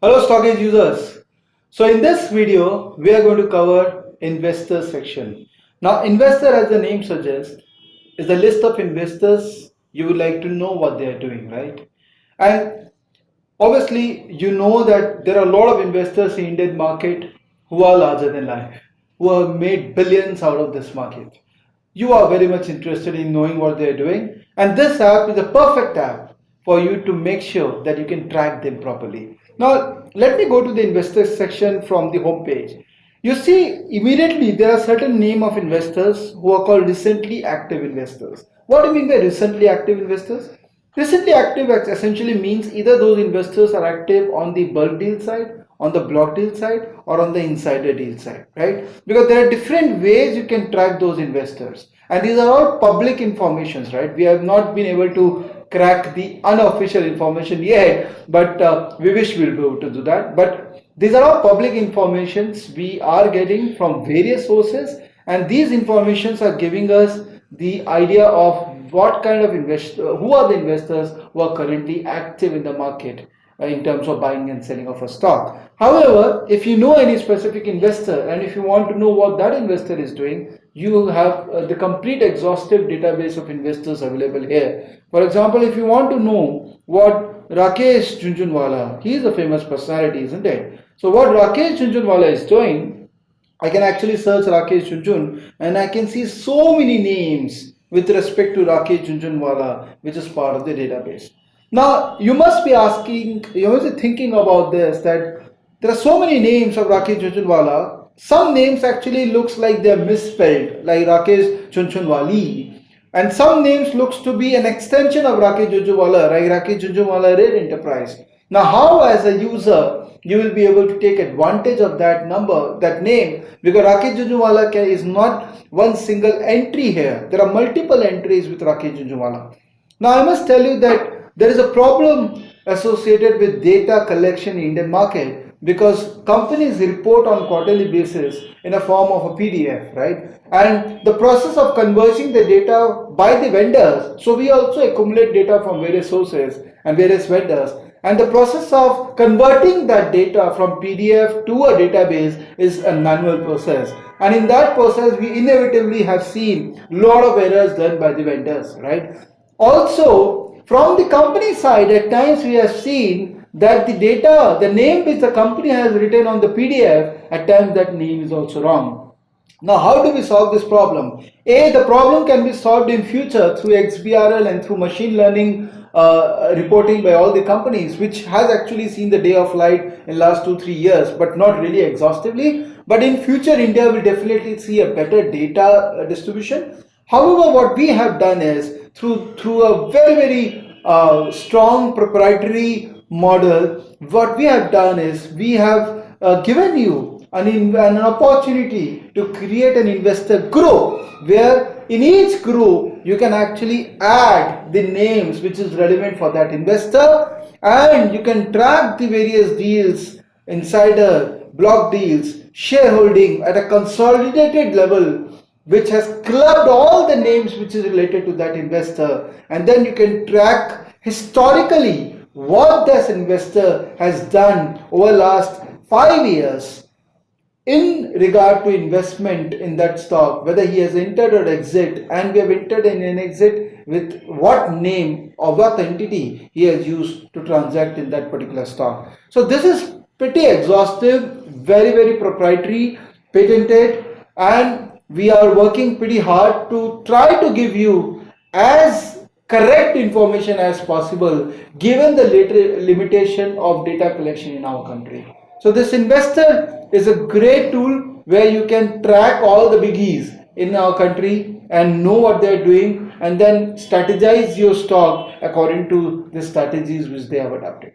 Hello StockEdge users. So in this video, we are going to cover investor section. Now investor, as the name suggests, is a list of investors you would like to know what they are doing, right? And obviously you know that there are a lot of investors in Indian market who are larger than life, who have made billions out of this market. You are very much interested in knowing what they are doing, and this app is a perfect app for you to make sure that you can track them properly. Now, let me go to the investors section from the home page. You see, immediately there are certain name of investors who are called recently active investors. What do you mean by recently active investors? Recently active essentially means either those investors are active on the bulk deal side, on the block deal side, or on the insider deal side, right? Because there are different ways you can track those investors, and these are all public informations, right? We have not been able to crack the unofficial information yet, but we wish we'll be able to do that. But these are all public informations we are getting from various sources, and these informations are giving us the idea of what kind of investor, who are the investors who are currently active in the market in terms of buying and selling of a stock. However, if you know any specific investor and if you want to know what that investor is doing, you have the complete exhaustive database of investors available here. For example, if you want to know what Rakesh Jhunjhunwala, he is a famous personality, isn't it? So what Rakesh Jhunjhunwala is doing, I can actually search Rakesh Jhunjhun and I can see so many names with respect to Rakesh Jhunjhunwala, which is part of the database. Now, you must be asking, you must be thinking about this, that there are so many names of Rakesh Jhunjhunwala. Some names actually looks like they're misspelled, like Rakesh Jhunjhunwali. And some names looks to be an extension of Rakesh Jhunjhunwala, like Rakesh Jhunjhunwala Rare Enterprise. Now, how as a user you will be able to take advantage of that number, that name, because Rakesh Jhunjhunwala is not one single entry here. There are multiple entries with Rakesh Jhunjhunwala. Now, I must tell you that there is a problem associated with data collection in Indian market because companies report on quarterly basis in a form of a PDF, right? And the process of converging the data by the vendors, so we also accumulate data from various sources and various vendors. And the process of converting that data from PDF to a database is a manual process. And in that process, we inevitably have seen a lot of errors done by the vendors, right? Also, from the company side, at times we have seen that the data, the name which the company has written on the PDF, at times that name is also wrong. Now, how do we solve this problem? The problem can be solved in future through XBRL and through machine learning reporting by all the companies, which has actually seen the day of light in last 2-3 years, but not really exhaustively. But in future, India will definitely see a better data distribution. However, what we have done is through a very strong proprietary model, what we have done is we have given you an opportunity to create an investor group where in each group you can actually add the names which is relevant for that investor, and you can track the various deals, insider, block deals, shareholding at a consolidated level, which has clubbed all the names which is related to that investor, and then you can track historically what this investor has done over last 5 years in regard to investment in that stock, whether he has entered or exit, and we have entered in an exit with what name or what entity he has used to transact in that particular stock. So this is pretty exhaustive, very proprietary, patented, and we are working pretty hard to try to give you as correct information as possible given the limitation of data collection in our country. So this investor is a great tool where you can track all the biggies in our country and know what they're doing, and then strategize your stock according to the strategies which they have adopted.